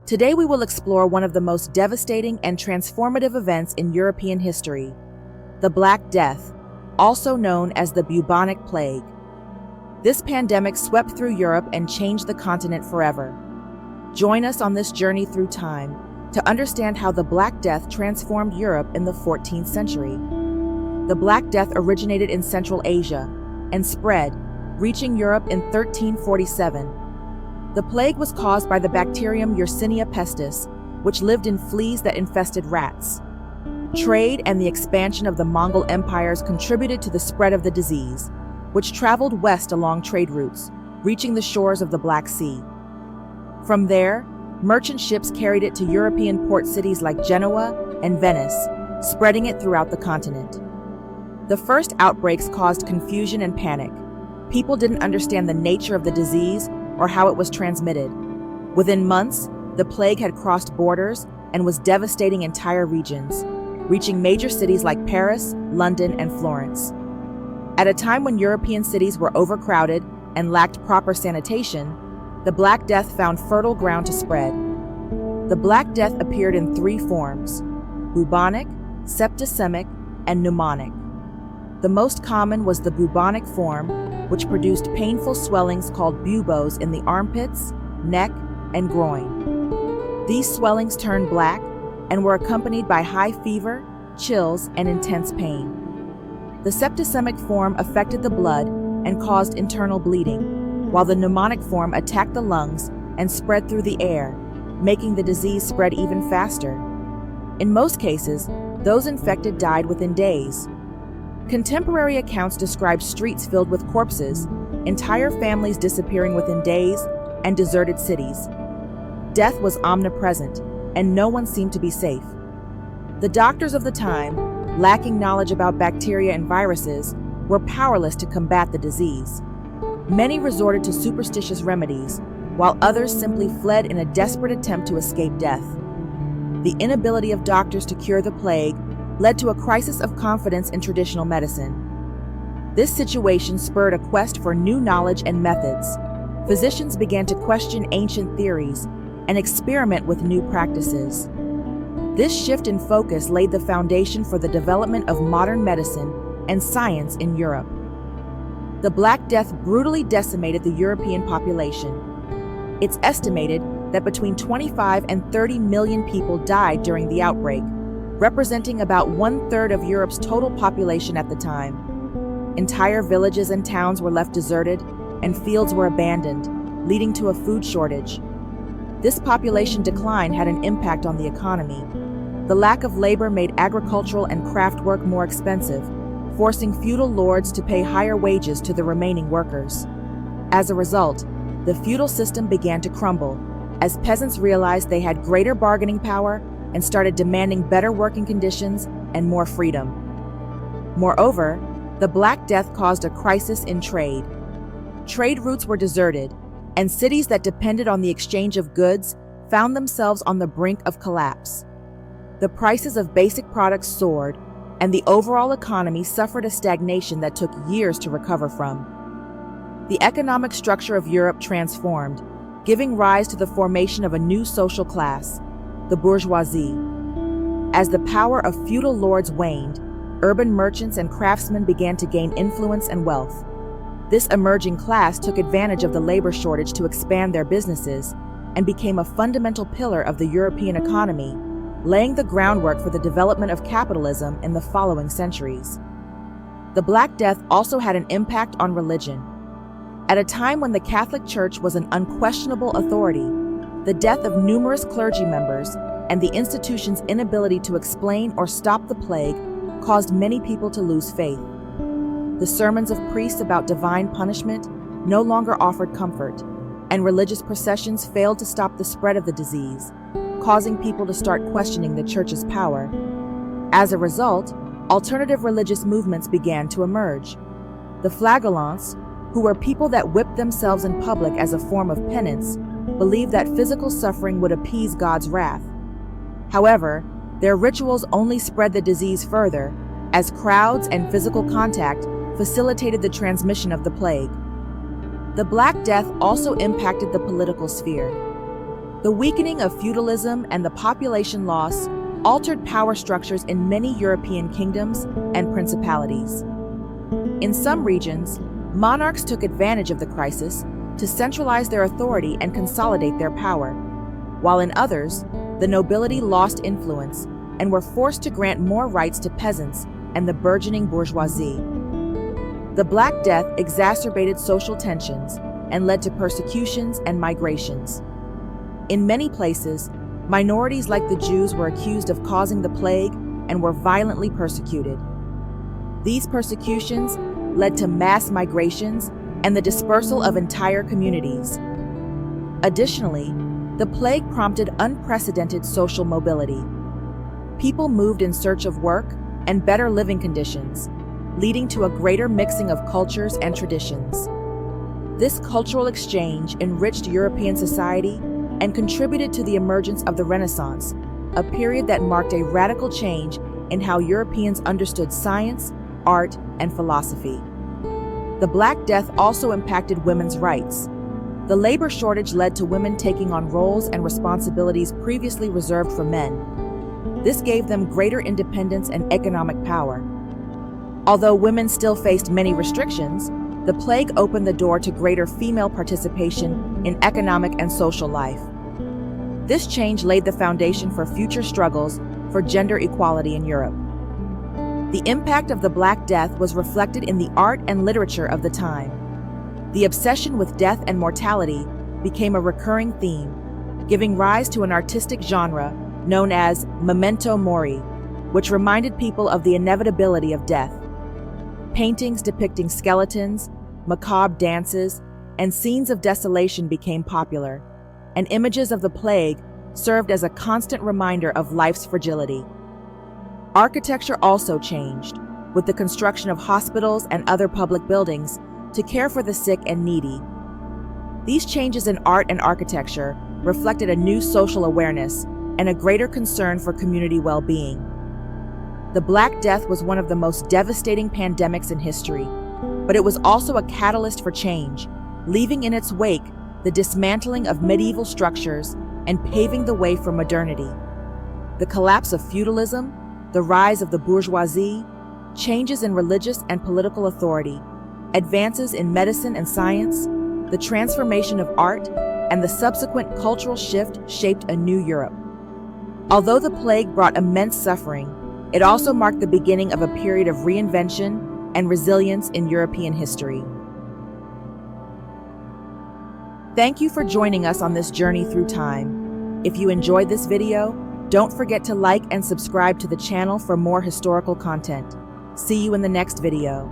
Today we will explore one of the most devastating and transformative events in European history, the Black Death, also known as the bubonic plague. This pandemic swept through Europe and changed the continent forever. Join us on this journey through time to understand how the Black Death transformed Europe in the 14th century. The Black Death originated in Central Asia and spread, reaching Europe in 1347. The plague was caused by the bacterium Yersinia pestis, which lived in fleas that infested rats. Trade and the expansion of the Mongol empires contributed to the spread of the disease, which traveled west along trade routes, reaching the shores of the Black Sea. From there, merchant ships carried it to European port cities like Genoa and Venice, spreading it throughout the continent. The first outbreaks caused confusion and panic. People didn't understand the nature of the disease or how it was transmitted. Within months, the plague had crossed borders and was devastating entire regions, reaching major cities like Paris, London, and Florence. At a time when European cities were overcrowded and lacked proper sanitation, the Black Death found fertile ground to spread. The Black Death appeared in three forms: bubonic, septicemic, and pneumonic. The most common was the bubonic form, which produced painful swellings called buboes in the armpits, neck, and groin. These swellings turned black and were accompanied by high fever, chills, and intense pain. The septicemic form affected the blood and caused internal bleeding, while the pneumonic form attacked the lungs and spread through the air, making the disease spread even faster. In most cases, those infected died within days. Contemporary accounts describe streets filled with corpses, entire families disappearing within days, and deserted cities. Death was omnipresent, and no one seemed to be safe. The doctors of the time, lacking knowledge about bacteria and viruses, were powerless to combat the disease. Many resorted to superstitious remedies, while others simply fled in a desperate attempt to escape death. The inability of doctors to cure the plague led to a crisis of confidence in traditional medicine. This situation spurred a quest for new knowledge and methods. Physicians began to question ancient theories and experiment with new practices. This shift in focus laid the foundation for the development of modern medicine and science in Europe. The Black Death brutally decimated the European population. It's estimated that between 25 and 30 million people died during the outbreak, representing about 1/3 of Europe's total population at the time. Entire villages and towns were left deserted, and fields were abandoned, leading to a food shortage. This population decline had an impact on the economy. The lack of labor made agricultural and craft work more expensive, forcing feudal lords to pay higher wages to the remaining workers. As a result, the feudal system began to crumble, as peasants realized they had greater bargaining power and started demanding better working conditions and more freedom. Moreover, the Black Death caused a crisis in trade. Trade routes were deserted, and cities that depended on the exchange of goods found themselves on the brink of collapse. The prices of basic products soared, and the overall economy suffered a stagnation that took years to recover from. The economic structure of Europe transformed, giving rise to the formation of a new social class, the bourgeoisie. As the power of feudal lords waned, urban merchants and craftsmen began to gain influence and wealth. This emerging class took advantage of the labor shortage to expand their businesses and became a fundamental pillar of the European economy, laying the groundwork for the development of capitalism in the following centuries. The Black Death also had an impact on religion. At a time when the Catholic Church was an unquestionable authority, the death of numerous clergy members and the institution's inability to explain or stop the plague caused many people to lose faith. The sermons of priests about divine punishment no longer offered comfort, and religious processions failed to stop the spread of the disease, causing people to start questioning the Church's power. As a result, alternative religious movements began to emerge. The flagellants, who were people that whipped themselves in public as a form of penance, believed that physical suffering would appease God's wrath. However, their rituals only spread the disease further, as crowds and physical contact facilitated the transmission of the plague. The Black Death also impacted the political sphere. The weakening of feudalism and the population loss altered power structures in many European kingdoms and principalities. In some regions, monarchs took advantage of the crisis to centralize their authority and consolidate their power, while in others, the nobility lost influence and were forced to grant more rights to peasants and the burgeoning bourgeoisie. The Black Death exacerbated social tensions and led to persecutions and migrations. In many places, minorities like the Jews were accused of causing the plague and were violently persecuted. These persecutions led to mass migrations and the dispersal of entire communities. Additionally, the plague prompted unprecedented social mobility. People moved in search of work and better living conditions, leading to a greater mixing of cultures and traditions. This cultural exchange enriched European society and contributed to the emergence of the Renaissance, a period that marked a radical change in how Europeans understood science, art, and philosophy. The Black Death also impacted women's rights. The labor shortage led to women taking on roles and responsibilities previously reserved for men. This gave them greater independence and economic power. Although women still faced many restrictions, the plague opened the door to greater female participation in economic and social life. This change laid the foundation for future struggles for gender equality in Europe. The impact of the Black Death was reflected in the art and literature of the time. The obsession with death and mortality became a recurring theme, giving rise to an artistic genre known as memento mori, which reminded people of the inevitability of death. Paintings depicting skeletons, macabre dances, and scenes of desolation became popular, and images of the plague served as a constant reminder of life's fragility. Architecture also changed, with the construction of hospitals and other public buildings to care for the sick and needy. These changes in art and architecture reflected a new social awareness and a greater concern for community well-being. The Black Death was one of the most devastating pandemics in history, but it was also a catalyst for change, leaving in its wake the dismantling of medieval structures and paving the way for modernity. The collapse of feudalism, the rise of the bourgeoisie, changes in religious and political authority, advances in medicine and science, the transformation of art, and the subsequent cultural shift shaped a new Europe. Although the plague brought immense suffering, it also marked the beginning of a period of reinvention and resilience in European history. Thank you for joining us on this journey through time. If you enjoyed this video, don't forget to like and subscribe to the channel for more historical content. See you in the next video.